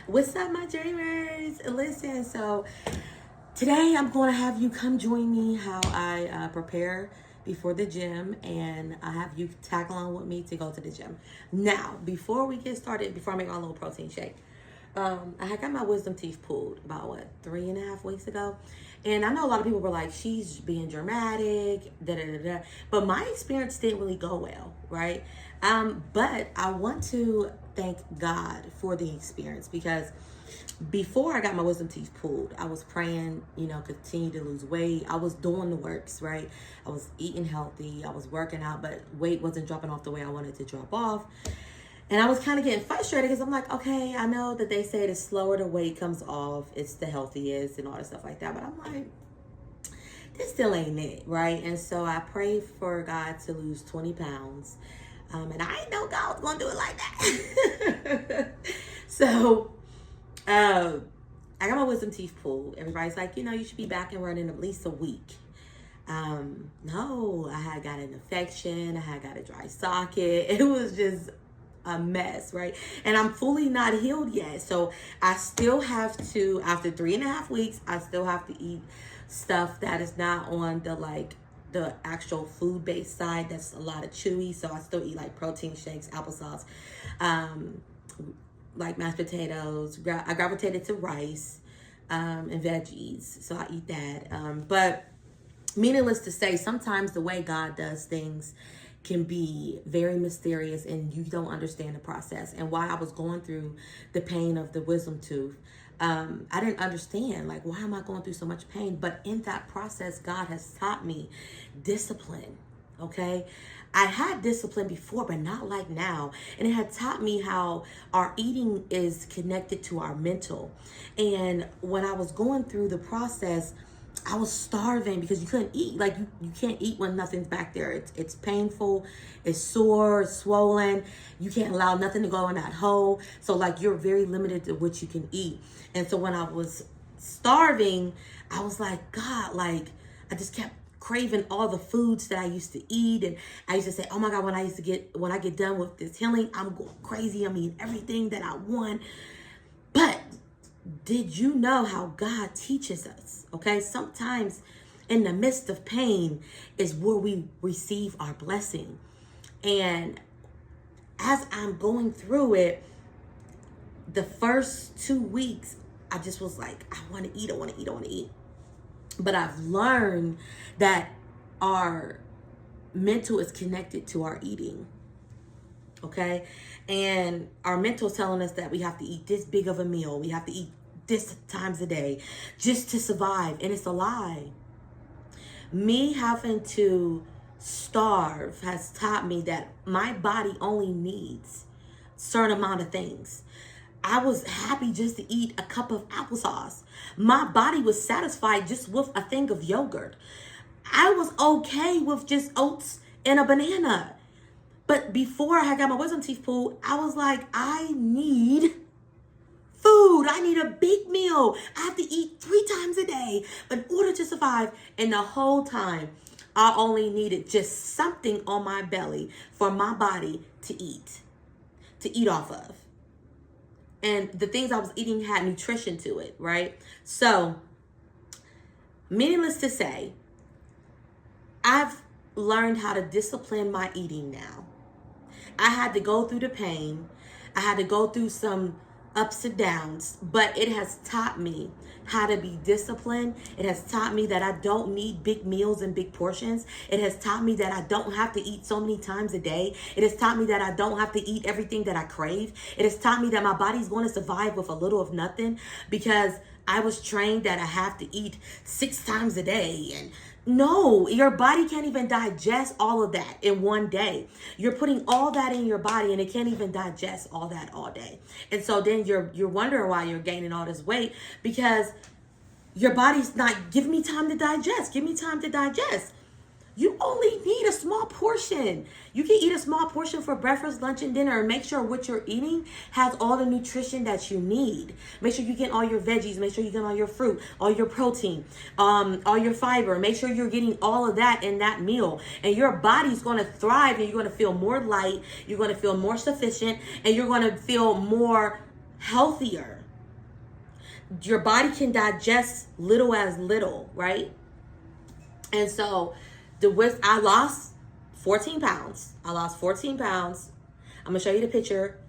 What's up, my dreamers? Listen, so today I'm going to have you come join me how I prepare before the gym, and I have you tag along with me to go to the gym. Now, before we get started, before I make my little protein shake, I had got my wisdom teeth pulled about 3.5 weeks ago, and I know a lot of people were like, "She's being dramatic," da da da da. But my experience didn't really go well, right? But I want to thank God for the experience because before I got my wisdom teeth pulled, I was praying, continue to lose weight. I was doing the works, right? I was eating healthy. I was working out, but weight wasn't dropping off the way I wanted to drop off. And I was kind of getting frustrated because I'm like, okay, I know that they say the slower the weight comes off, it's the healthiest and all that stuff like that. But I'm like, this still ain't it, right? And so I prayed for God to lose 20 pounds. And I didn't know God was going to do it like that. So I got my wisdom teeth pulled. Everybody's like, you should be back and running at least a week. No, I had got an infection. I had got a dry socket. It was just a mess, right? And I'm fully not healed yet. So I still have to, after 3.5 weeks, I still have to eat stuff that is not on the actual food-based side. That's a lot of chewy. So I still eat like protein shakes, applesauce, like mashed potatoes. I gravitated to rice and veggies. So I eat that. But meaningless to say, sometimes the way God does things can be very mysterious and you don't understand the process. And while I was going through the pain of the wisdom tooth, I didn't understand, like, why am I going through so much pain? But in that process, God has taught me discipline, okay? I had discipline before, but not like now. And it had taught me how our eating is connected to our mental. And when I was going through the process, I was starving because you couldn't eat. Like you can't eat when nothing's back there. It's painful, it's sore, it's swollen. You can't allow nothing to go in that hole. So like you're very limited to what you can eat. And so when I was starving, I was like, God, like I just kept craving all the foods that I used to eat. And I used to say, oh my God, when I get done with this healing, I'm going crazy. I'm eating everything that I want. But did you know how God teaches us? Okay, sometimes in the midst of pain is where we receive our blessing. And as I'm going through it, the first 2 weeks, I just was like, I want to eat, I want to eat, I want to eat. But I've learned that our mental is connected to our eating. Okay? And our mental is telling us that we have to eat this big of a meal. We have to eat this times a day just to survive. And it's a lie. Me having to starve has taught me that my body only needs a certain amount of things. I was happy just to eat a cup of applesauce. My body was satisfied just with a thing of yogurt. I was okay with just oats and a banana. But before I had got my wisdom teeth pulled, I was like, I need food. I need a big meal. I have to eat 3 times a day in order to survive. And the whole time, I only needed just something on my belly for my body to eat off of. And the things I was eating had nutrition to it, right? So, meaningless to say, I've learned how to discipline my eating now. I had to go through the pain. I had to go through some ups and downs, but it has taught me how to be disciplined. It has taught me that I don't need big meals and big portions. It has taught me that I don't have to eat so many times a day. It has taught me that I don't have to eat everything that I crave. It has taught me that my body's going to survive with a little of nothing because I was trained that I have to eat 6 times a day. And no, your body can't even digest all of that in one day. You're putting all that in your body and it can't even digest all that all day. And so then you're wondering why you're gaining all this weight because your body's not giving me time to digest. Give me time to digest. You only need a small portion. You can eat a small portion for breakfast, lunch, and dinner, and make sure what you're eating has all the nutrition that you need. Make sure you get all your veggies. Make sure you get all your fruit, all your protein, all your fiber. Make sure you're getting all of that in that meal. And your body's going to thrive, and you're going to feel more light. You're going to feel more sufficient, and you're going to feel more healthier. your body can digest little as little, right? And so I lost 14 pounds. I lost 14 pounds. I'm going to show you the picture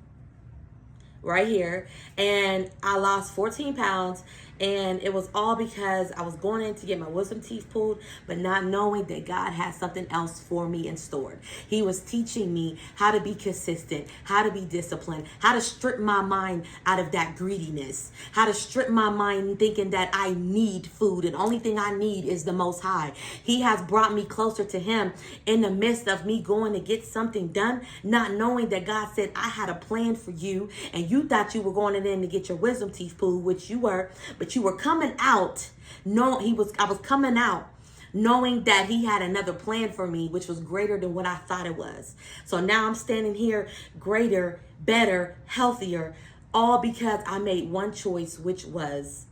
right here. And I lost 14 pounds. And it was all because I was going in to get my wisdom teeth pulled, but not knowing that God had something else for me in store. He was teaching me how to be consistent, how to be disciplined, how to strip my mind out of that greediness, how to strip my mind thinking that I need food and only thing I need is the Most High. He has brought me closer to Him in the midst of me going to get something done, not knowing that God said, I had a plan for you, and you thought you were going in to get your wisdom teeth pulled, which you were, but you were coming out. No, I was coming out knowing that He had another plan for me, which was greater than what I thought it was. So now I'm standing here greater, better, healthier, all because I made one choice, which was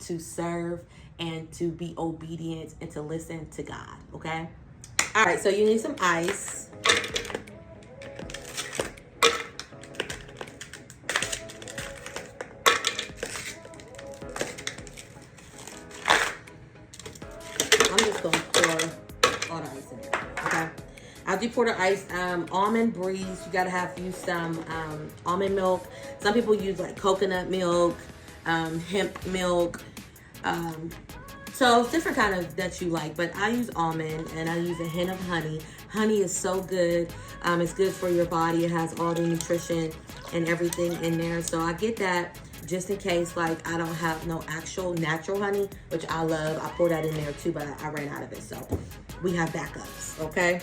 to serve and to be obedient and to listen to God. Okay. All right. So you need some ice. I'm just going to pour all the ice in there, okay? After you pour the ice, almond breeze, you got to use some almond milk. Some people use like coconut milk, hemp milk. So it's different kind of that you like, but I use almond and I use a hint of honey. Honey is so good. It's good for your body. It has all the nutrition and everything in there. So I get that just in case, like, I don't have no actual natural honey, which I love. I pour that in there too, but I ran out of it. So we have backups, okay?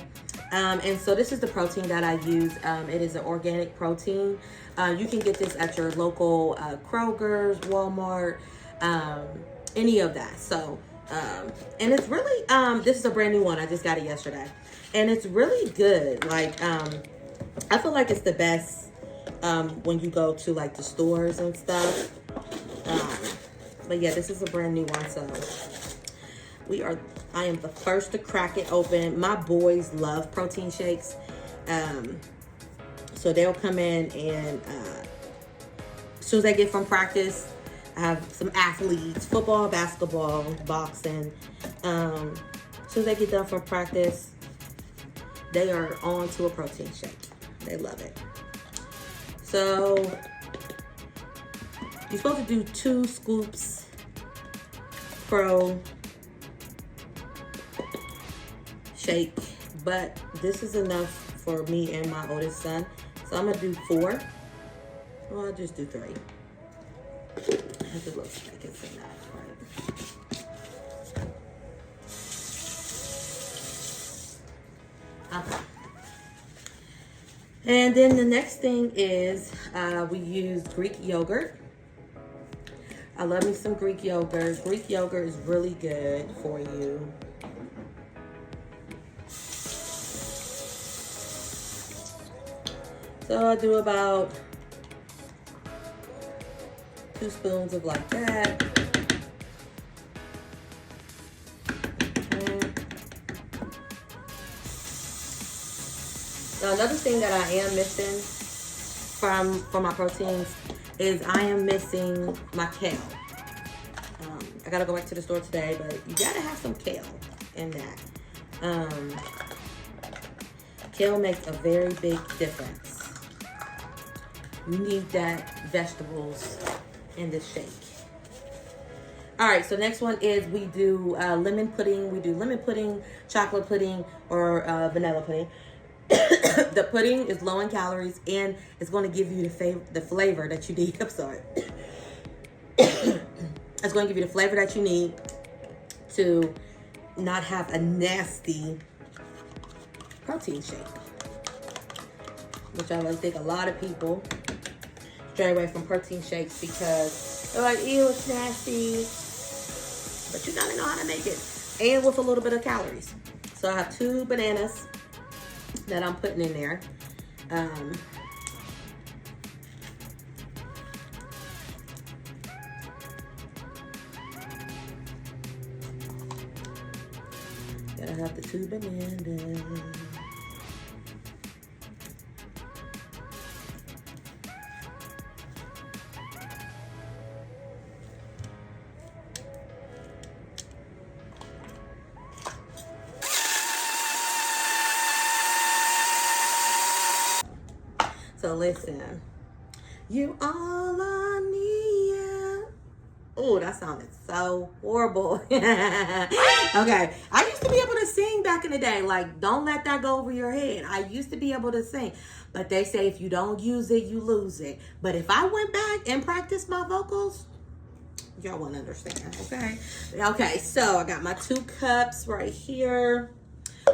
And so this is the protein that I use. It is an organic protein. You can get this at your local Kroger's, Walmart, any of that. So, and it's really, this is a brand new one. I just got it yesterday. And it's really good. Like, I feel like it's the best when you go to like the stores and stuff. But yeah, this is a brand new one. So I am the first to crack it open. My boys love protein shakes. So they'll come in and as soon as they get from practice, I have some athletes, football, basketball, boxing. As soon as they get done from practice, they are on to a protein shake. They love it. So you're supposed to do 2 scoops pro shake, but this is enough for me and my oldest son. So I'm gonna do 4. Well, I'll just do 3. It looks like it's enough, right? Okay. And then the next thing is we use Greek yogurt. I love me some Greek yogurt. Greek yogurt is really good for you. So I do about 2 spoons of like that. Now, another thing that I am missing from my proteins is I am missing my kale. I gotta go back to the store today, but you gotta have some kale in that. Kale makes a very big difference. You need that vegetables in this shake. All right, so next one is we do lemon pudding. We do lemon pudding, chocolate pudding, or vanilla pudding. The pudding is low in calories and it's going to give you the flavor that you need. I'm sorry. It's going to give you the flavor that you need to not have a nasty protein shake. Which I think a lot of people stray away from protein shakes because they're like, ew, it's nasty. But you gotta know how to make it. And with a little bit of calories. So I have 2 bananas that I'm putting in there. Gotta have the 2 bananas. listen. You all I need. Oh, that sounded so horrible. Okay. I used to be able to sing back in the day. Like, don't let that go over your head. I used to be able to sing. But they say if you don't use it, you lose it. But if I went back and practiced my vocals, y'all won't understand, okay? Okay, so I got my 2 cups right here.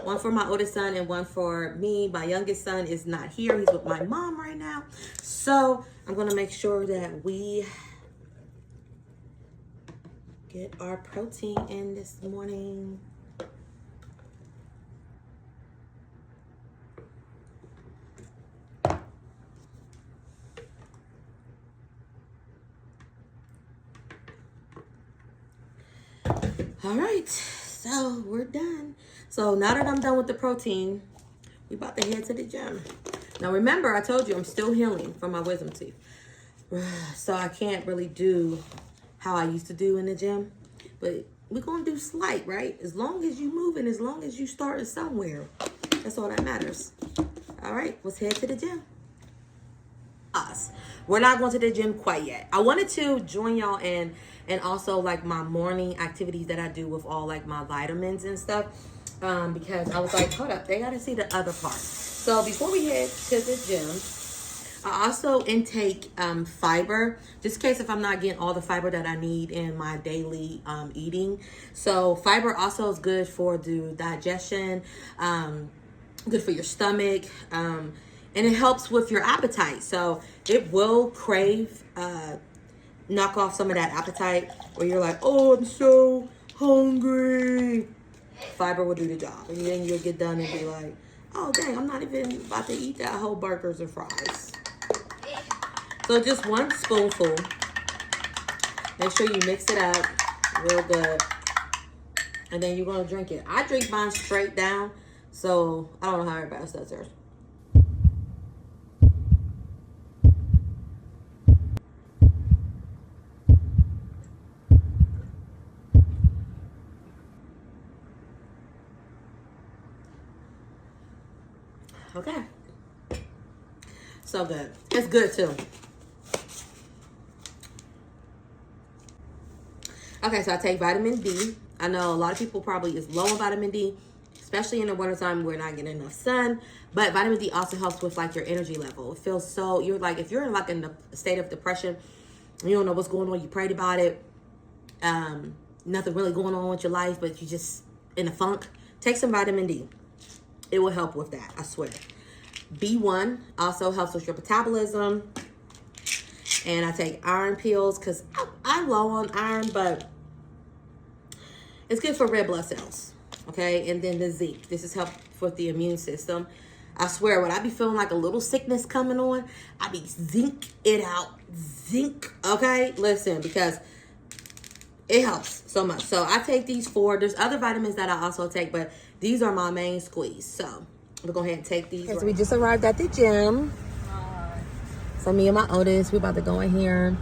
One for my oldest son and one for me. My youngest son is not here. He's with my mom right now. So I'm going to make sure that we get our protein in this morning. All right, so we're done. So now that I'm done with the protein, we about to head to the gym. Now remember, I told you I'm still healing from my wisdom teeth. So I can't really do how I used to do in the gym. But we're going to do slight, right? As long as you moving, as long as you starting somewhere. That's all that matters. All right, let's head to the gym. We're not going to the gym quite yet. I wanted to join y'all in and also like my morning activities that I do with all like my vitamins and stuff. Because I was like, hold up, they got to see the other part. So before we head to the gym, I also intake fiber, just in case if I'm not getting all the fiber that I need in my daily eating. So fiber also is good for the digestion, good for your stomach, and it helps with your appetite. So it will knock off some of that appetite where you're like, oh, I'm so hungry. Fiber will do the job. And then you'll get done and be like, oh, dang, I'm not even about to eat that whole burgers and fries. So just 1 spoonful. Make sure you mix it up real good. And then you're going to drink it. I drink mine straight down. So I don't know how everybody else does theirs. Okay. So good. It's good too. Okay, so I take vitamin D. I know a lot of people probably is low on vitamin D, especially in the wintertime we're not getting enough sun. But vitamin D also helps with like your energy level. It feels so, you're like, if you're in like a state of depression, you don't know what's going on, you prayed about it, nothing really going on with your life, but you just in a funk, take some vitamin D. It will help with that, I swear. B1 also helps with your metabolism. And I take iron pills because I'm low on iron, but it's good for red blood cells. Okay, and then the zinc. This is help with the immune system. I swear, when I be feeling like a little sickness coming on, I be zinc it out. Zinc, okay? Listen, because it helps so much. So I take these 4. There's other vitamins that I also take, but these are my main squeeze. So we'll go ahead and take these. Okay, so we just arrived at the gym. So me and my oldest, we're about to go in here.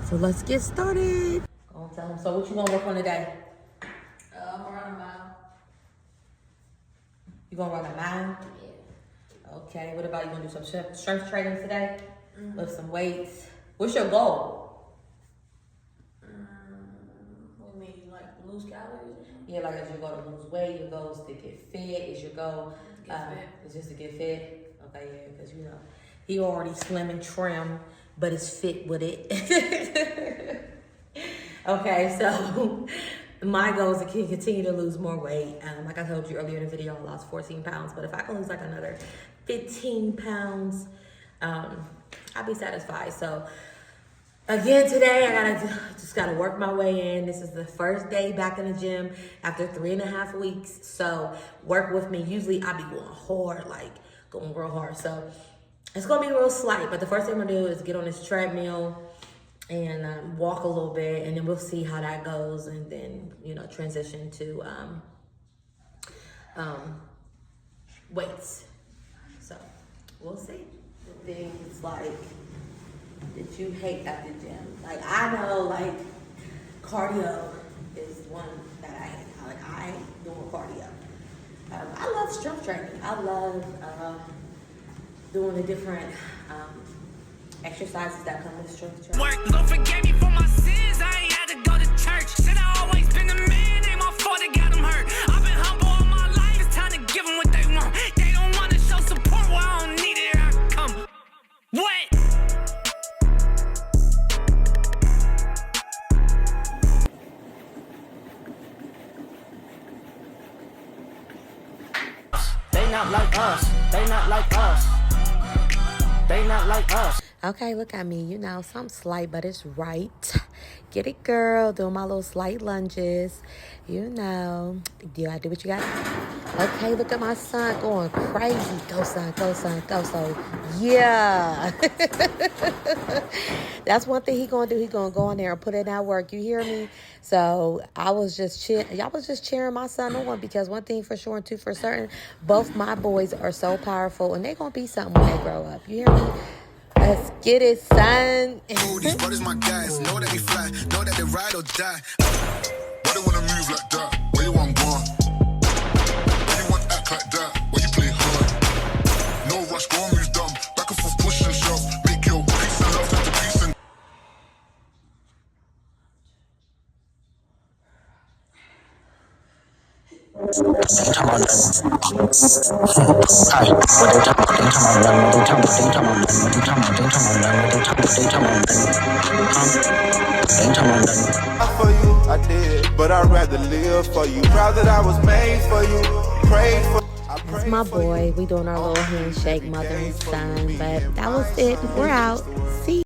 So let's get started. Go on, tell them. So what you gonna work on today? I'm gonna run a mile. You gonna run a mile? Yeah. Okay. What about you gonna do some strength training today? Lift some weights. What's your goal? What do you mean, like lose calories or something? Yeah, like is your goal to lose weight? Your goal is to get fit? Is your goal is just to get fit? Okay, yeah, because you know he already slim and trim, but is fit with it. Okay, so my goal is to continue to lose more weight. Like I told you earlier in the video, I lost 14 pounds, but if I can lose like another 15 pounds, I'll be satisfied. So again, today I just gotta work my way in. This is the first day back in the gym after 3.5 weeks. So work with me. Usually I be going hard, like going real hard. So it's gonna be real slight, but the first thing I'm gonna do is get on this treadmill and walk a little bit, and then we'll see how that goes, and then transition to weights. So we'll see. The things like that you hate at the gym, like I know, like cardio is one that I hate. Like I hate doing cardio. I love strength training. I love doing the different exercises that come with strength training. Work, Lord forgave me for my sins. I ain't had to go to church. Said I always been the man. Ain't my fault they got them hurt. I've been humble all my life. It's time to give them what they want. They don't want to show support. Well, I don't need it. Here I come. What? They not like us. They not like us. They not like us. Okay, look at me. You know, something slight, but it's right. Get it, girl. Doing my little slight lunges. You know, you gotta do what you gotta. Okay, look at my son going crazy. Go, son. Go, son. Go. So, yeah. That's one thing he gonna do. He gonna go in there and put in that work. You hear me? So I was just y'all was just cheering my son on, because one thing for sure and two for certain, both my boys are so powerful, and they gonna be something when they grow up. You hear me? Let's get it, son. These brothers my guys, know that they fly, know that they ride or die. Why they wanna move like that? Where you want one? Why you want act like that? Why you play hard? No rush, go on, move dumb. Back and forth, push and shove. Make your peace and love into peace and For you, I did, but I'd rather live for you. Proud that I was made for you, prayed for. That's my boy. We doing our little handshake, mother and son. But that was it. We're out. See